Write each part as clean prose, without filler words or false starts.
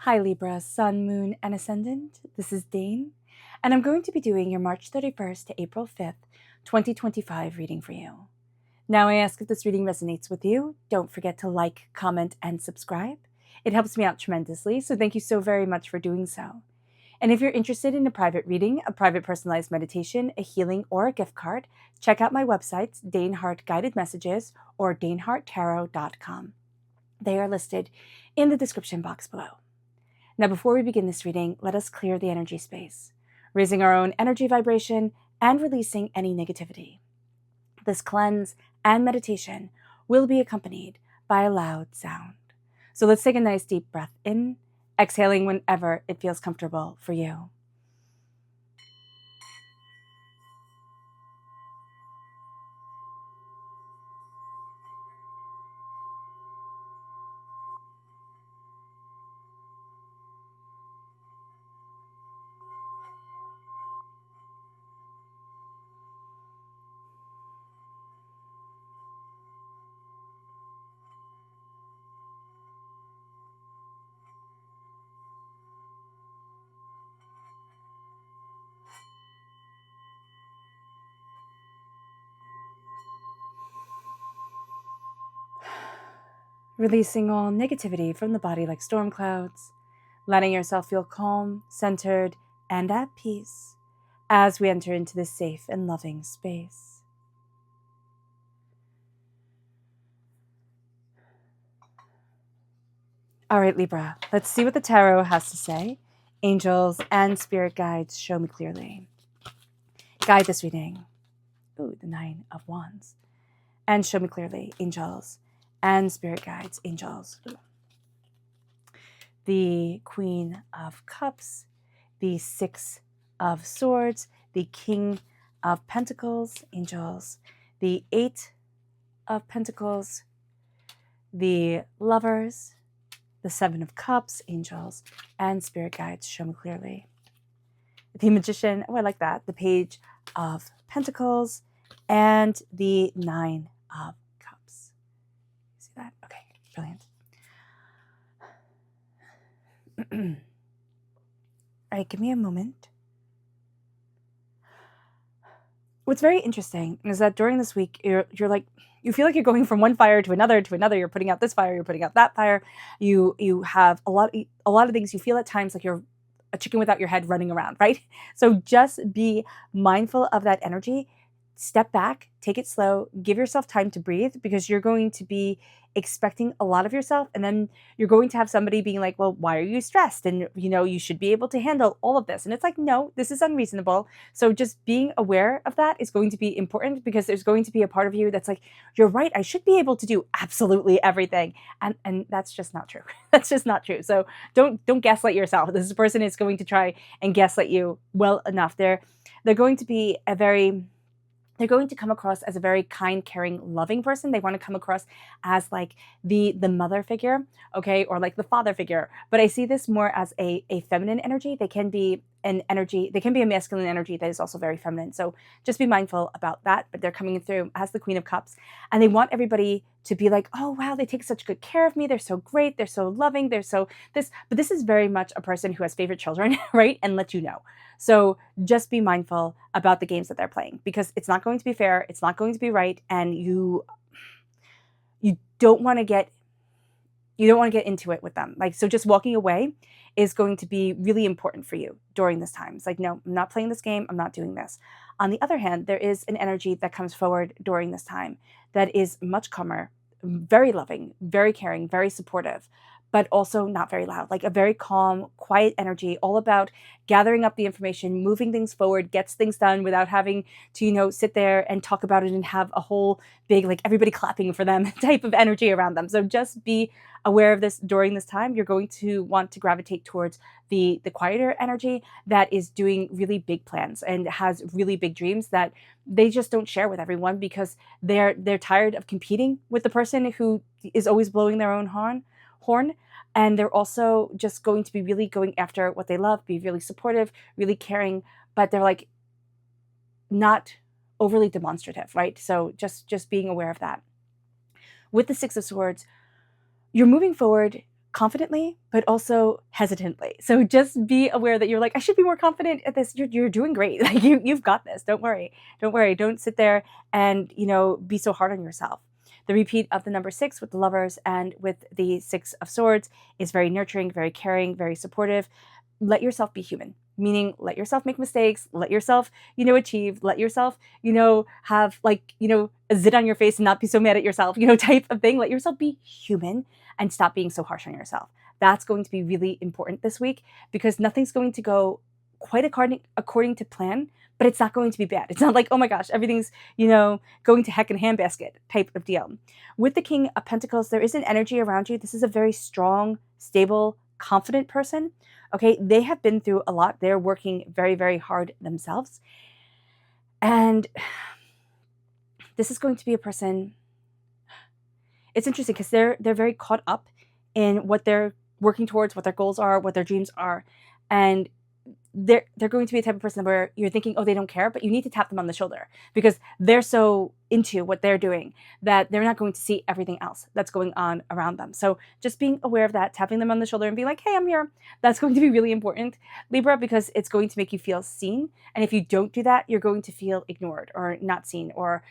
Hi Libra, Sun, Moon, and Ascendant. This is Dane, and I'm going to be doing your March 31st to April 5th, 2025 reading for you. Now I ask if this reading resonates with you, don't forget to like, comment, and subscribe. It helps me out tremendously, so thank you so very much for doing so. And if you're interested in a private reading, a private personalized meditation, a healing, or a gift card, check out my websites, Danehartt Guided Messages or daneharttarot.com. They are listed in the description box below. Now, before we begin this reading, let us clear the energy space, raising our own energy vibration and releasing any negativity. This cleanse and meditation will be accompanied by a loud sound. So let's take a nice deep breath in, exhaling whenever it feels comfortable for you. Releasing all negativity from the body like storm clouds, letting yourself feel calm, centered, and at peace as we enter into this safe and loving space. All right, Libra, let's see what the tarot has to say. Angels and spirit guides, show me clearly. Guide this reading. Ooh, the 9 of Wands. And show me clearly, angels and spirit guides, angels. Ooh. The Queen of Cups, the 6 of Swords, the King of Pentacles, angels, the 8 of Pentacles, the Lovers, the 7 of Cups, angels, and spirit guides, show me clearly. The Magician, oh, I like that. The Page of Pentacles and the 9 of Cups. See that? Okay, brilliant. All right, give me a moment. What's very interesting is that during this week, you're like, you feel like you're going from one fire to another. You're putting out this fire, you're putting out that fire. You have a lot of things. You feel at times like you're a chicken without your head running around, right? So just be mindful of that energy. Step back, take it slow, give yourself time to breathe, because you're going to be expecting a lot of yourself, and then you're going to have somebody being like, well, why are you stressed? And you should be able to handle all of this. And it's like, no, this is unreasonable. So just being aware of that is going to be important, because there's going to be a part of you that's like, you're right, I should be able to do absolutely everything. And that's just not true. That's just not true. So don't gaslight yourself. This person is going to try and gaslight you well enough. They're going to come across as a very kind, caring, loving person. They want to come across as like the mother figure, okay, or like the father figure. But I see this more as a feminine energy. They can be a masculine energy that is also very feminine. So just be mindful about that. But they're coming through as the Queen of Cups, and they want everybody to be like, oh wow, they take such good care of me. They're so great. They're so loving. They're so this. But this is very much a person who has favorite children, right? And let you know. So just be mindful about the games that they're playing, because it's not going to be fair. It's not going to be right. And you don't want to get into it with them. Like, so just walking away is going to be really important for you during this time. It's like, no, I'm not playing this game. I'm not doing this. On the other hand, there is an energy that comes forward during this time that is much calmer, very loving, very caring, very supportive, but also not very loud, like a very calm, quiet energy, all about gathering up the information, moving things forward, gets things done without having to, sit there and talk about it and have a whole big, like everybody clapping for them type of energy around them. So just be aware of this during this time. You're going to want to gravitate towards the quieter energy that is doing really big plans and has really big dreams that they just don't share with everyone, because they're tired of competing with the person who is always blowing their own horn. And they're also just going to be really going after what they love, be really supportive, really caring, but they're like not overly demonstrative, right? So just being aware of that. With the 6 of Swords, you're moving forward confidently, but also hesitantly. So just be aware that you're like, I should be more confident at this. You're doing great. Like you've got this. Don't worry. Don't worry. Don't sit there and, be so hard on yourself. The repeat of the number 6 with the Lovers and with the 6 of Swords is very nurturing, very caring, very supportive. Let yourself be human, meaning let yourself make mistakes, let yourself, achieve, let yourself, have a zit on your face and not be so mad at yourself, type of thing. Let yourself be human and stop being so harsh on yourself. That's going to be really important this week because nothing's going to go quite according to plan, but it's not going to be bad. It's not like, oh my gosh, everything's, going to heck in a handbasket type of deal. With the King of Pentacles, there is an energy around you. This is a very strong, stable, confident person. Okay, they have been through a lot. They're working very, very hard themselves. And this is going to be a person, it's interesting because they're very caught up in what they're working towards, what their goals are, what their dreams are. And they're going to be a type of person where you're thinking, oh, they don't care, but you need to tap them on the shoulder because they're so into what they're doing that they're not going to see everything else that's going on around them. So just being aware of that, tapping them on the shoulder and being like, hey, I'm here. That's going to be really important, Libra, because it's going to make you feel seen. And if you don't do that, you're going to feel ignored or not seen or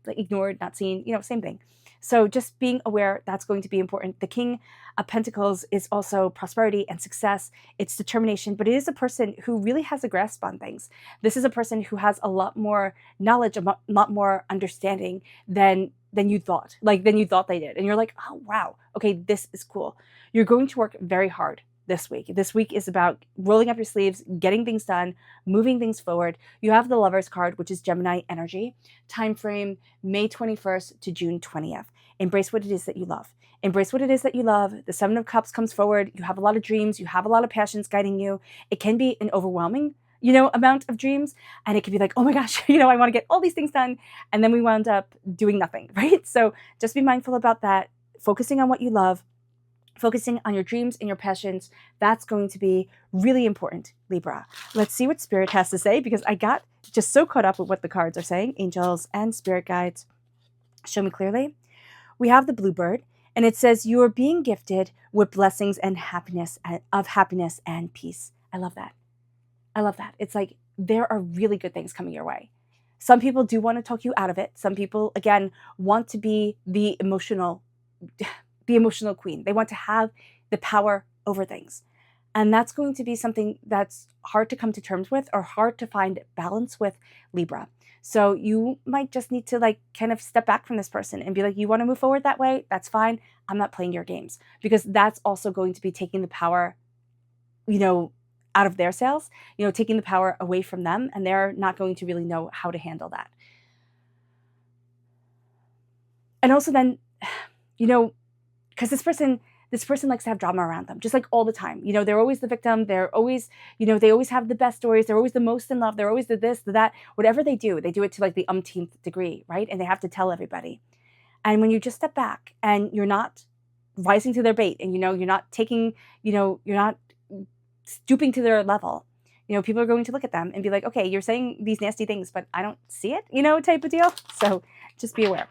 ignored, not seen, same thing. So just being aware, that's going to be important. The King of Pentacles is also prosperity and success. It's determination, but it is a person who really has a grasp on things. This is a person who has a lot more knowledge, a lot more understanding than you thought, than you thought they did. And you're like, oh, wow, okay, this is cool. You're going to work very hard this week. This week is about rolling up your sleeves, getting things done, moving things forward. You have the Lovers card, which is Gemini energy. Time frame, May 21st to June 20th. Embrace what it is that you love. Embrace what it is that you love. The 7 of Cups comes forward. You have a lot of dreams. You have a lot of passions guiding you. It can be an overwhelming, amount of dreams. And it can be like, oh my gosh, I want to get all these things done. And then we wound up doing nothing, right? So just be mindful about that. Focusing on what you love, focusing on your dreams and your passions, that's going to be really important, Libra. Let's see what Spirit has to say because I got just so caught up with what the cards are saying. Angels and Spirit guides, show me clearly. We have the Bluebird, and it says, you are being gifted with blessings and happiness and peace. I love that. I love that. It's like there are really good things coming your way. Some people do want to talk you out of it. Some people, again, want to be the emotional queen. They want to have the power over things. And that's going to be something that's hard to come to terms with or hard to find balance with, Libra. So you might just need to kind of step back from this person and be like, you want to move forward that way? That's fine. I'm not playing your games, because that's also going to be taking the power, out of their sails, taking the power away from them. And they're not going to really know how to handle that. And also then, because this person likes to have drama around them, just all the time. They're always the victim. They're always, they always have the best stories. They're always the most in love. They're always the this, the that. Whatever they do it to the umpteenth degree, right? And they have to tell everybody. And when you just step back and you're not rising to their bait, and you're not taking, you're not stooping to their level, people are going to look at them and be like, okay, you're saying these nasty things, but I don't see it, type of deal. So just be aware.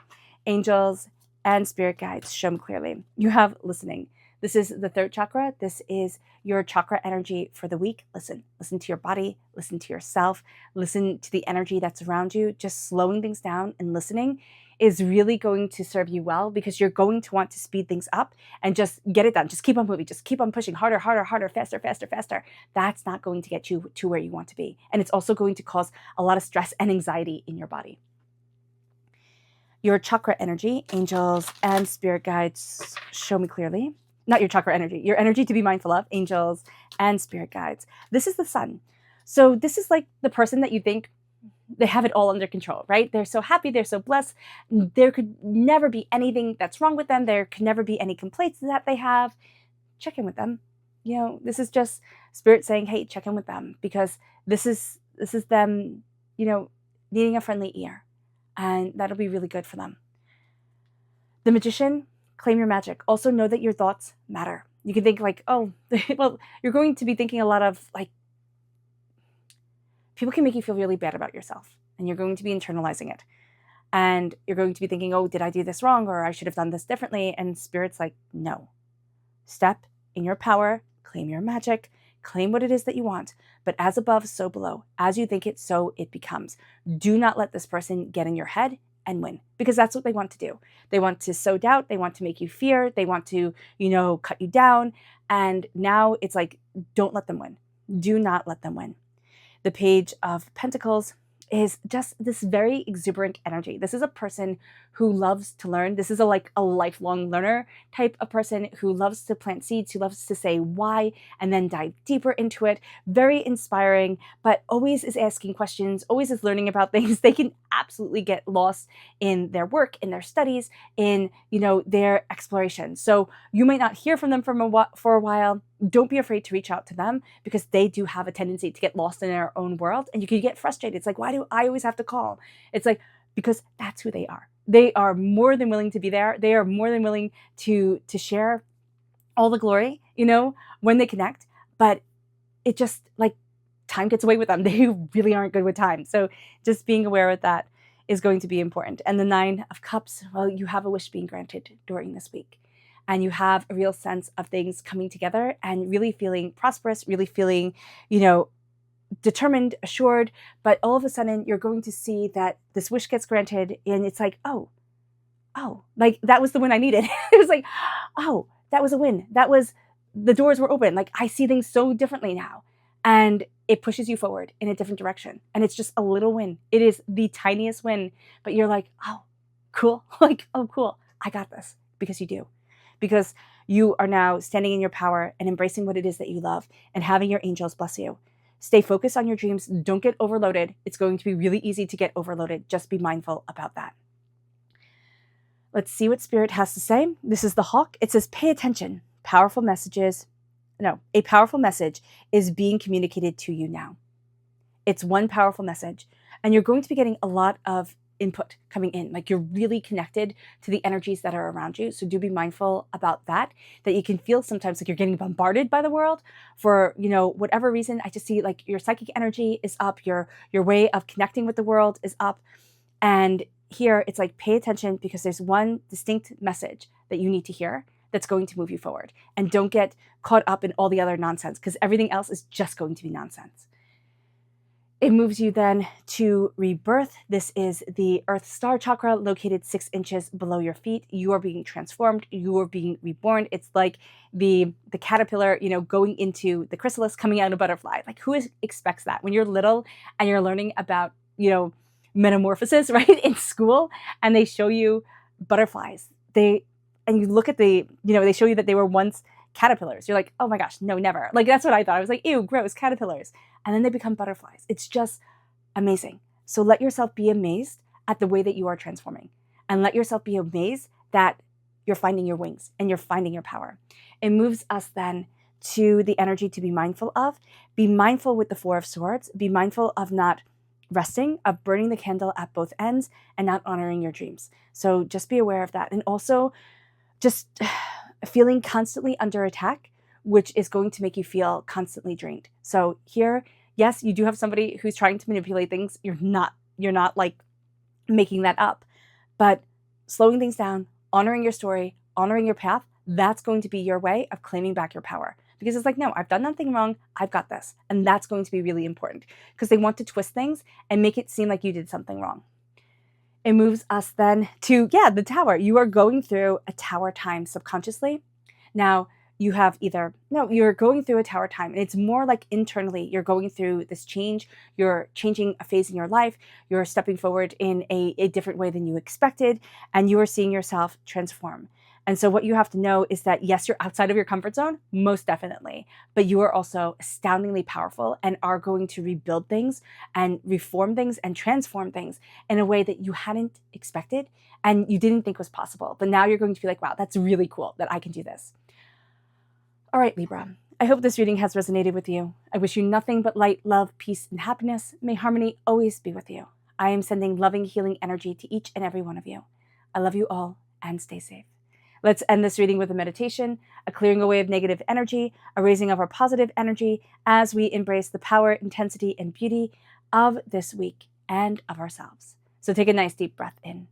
Angels and Spirit guides, show me clearly. You have listening. This is the 3rd chakra. This is your chakra energy for the week. Listen to your body, listen to yourself, listen to the energy that's around you. Just slowing things down and listening is really going to serve you well, because you're going to want to speed things up and just get it done. Just keep on moving, just keep on pushing harder, faster. That's not going to get you to where you want to be. And it's also going to cause a lot of stress and anxiety in your body. Your chakra energy, angels and spirit guides, show me clearly. Not your chakra energy, your energy to be mindful of, angels and spirit guides. This is the sun. So this is like the person that you think they have it all under control, right? They're so happy, they're so blessed. There could never be anything that's wrong with them. There could never be any complaints that they have. Check in with them. You know, this is just spirit saying, hey, check in with them, because this is them, you know, needing a friendly ear. And that'll be really good for them. The magician, claim your magic. Also know that your thoughts matter. You can think like, oh, well, you're going to be thinking a lot of like, people can make you feel really bad about yourself, and you're going to be internalizing it. And you're going to be thinking, oh, did I do this wrong? Or I should have done this differently. And spirit's like, no, step in your power, claim your magic, claim what it is that you want. But as above, so below. As you think it, so it becomes. Do not let this person get in your head and win, because that's what they want to do. They want to sow doubt. They want to make you fear. They want to, cut you down. And now it's like, don't let them win. Do not let them win. The Page of Pentacles is just this very exuberant energy. This is a person who loves to learn. This is a lifelong learner type of person who loves to plant seeds, who loves to say why and then dive deeper into it. Very inspiring, but always is asking questions, always is learning about things. They can absolutely get lost in their work, in their studies, in their exploration. So you might not hear from them for a while. Don't be afraid to reach out to them, because they do have a tendency to get lost in their own world, and you can get frustrated. It's like, why do I always have to call? It's like, because that's who they are. They are more than willing to be there. They are more than willing to share all the glory, when they connect. But it just, time gets away with them. They really aren't good with time. So just being aware of that is going to be important. And the Nine of Cups, well, you have a wish being granted during this week. And you have a real sense of things coming together and really feeling prosperous, really feeling, determined, assured. But all of a sudden, you're going to see that this wish gets granted, and it's like, oh, that was the win I needed. It was like, oh, that was a win. The doors were open. I see things so differently now. And it pushes you forward in a different direction. And it's just a little win. It is the tiniest win, but you're like, oh, cool. Oh, cool. I got this, because you do. Because you are now standing in your power and embracing what it is that you love and having your angels bless you. Stay focused on your dreams. Don't get overloaded. It's going to be really easy to get overloaded. Just be mindful about that. Let's see what Spirit has to say. This is the Hawk. It says, pay attention. A powerful message is being communicated to you now. It's one powerful message. And you're going to be getting a lot of input coming in. You're really connected to the energies that are around you. So do be mindful about that you can feel sometimes like you're getting bombarded by the world for, whatever reason. I just see your psychic energy is up, your way of connecting with the world is up. And here it's pay attention, because there's one distinct message that you need to hear that's going to move you forward. And don't get caught up in all the other nonsense, because everything else is just going to be nonsense. It moves you then to rebirth. This is the Earth Star Chakra, located 6 inches below your feet. You are being transformed. You are being reborn. It's like the caterpillar, going into the chrysalis, coming out a butterfly. Who expects that? When you're little and you're learning about, metamorphosis, right, in school, and they show you butterflies. And you look at they show you that they were once caterpillars. You're like, oh my gosh, no, never. That's what I thought. I was like, ew, gross, caterpillars. And then they become butterflies. It's just amazing. So let yourself be amazed at the way that you are transforming. And let yourself be amazed that you're finding your wings and you're finding your power. It moves us then to the energy to be mindful of. Be mindful with the Four of Swords. Be mindful of not resting, of burning the candle at both ends and not honoring your dreams. So just be aware of that. And also just feeling constantly under attack, which is going to make you feel constantly drained. So here, yes, you do have somebody who's trying to manipulate things. You're not making that up, but slowing things down, honoring your story, honoring your path, that's going to be your way of claiming back your power. Because it's no, I've done nothing wrong. I've got this. And that's going to be really important, because they want to twist things and make it seem like you did something wrong. It moves us then to, the Tower. You are going through a Tower time subconsciously. Now, you're going through a Tower time, and it's more internally, you're going through this change. You're changing a phase in your life. You're stepping forward in a different way than you expected, and you are seeing yourself transform. And so what you have to know is that, yes, you're outside of your comfort zone, most definitely, but you are also astoundingly powerful and are going to rebuild things and reform things and transform things in a way that you hadn't expected and you didn't think was possible. But now you're going to be like, wow, that's really cool that I can do this. All right, Libra, I hope this reading has resonated with you. I wish you nothing but light, love, peace, and happiness. May harmony always be with you. I am sending loving, healing energy to each and every one of you. I love you all, and stay safe. Let's end this reading with a meditation, a clearing away of negative energy, a raising of our positive energy as we embrace the power, intensity, and beauty of this week and of ourselves. So take a nice deep breath in,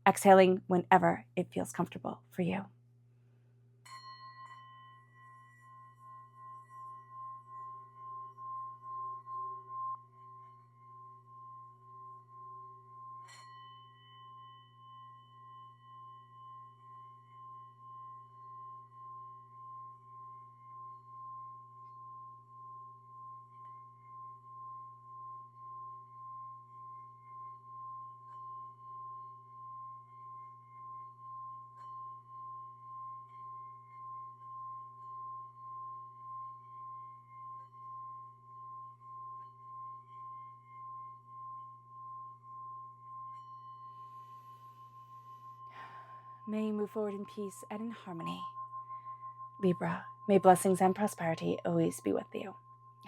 exhaling whenever it feels comfortable for you. May you move forward in peace and in harmony. Libra, may blessings and prosperity always be with you.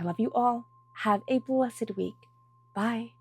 I love you all. Have a blessed week. Bye.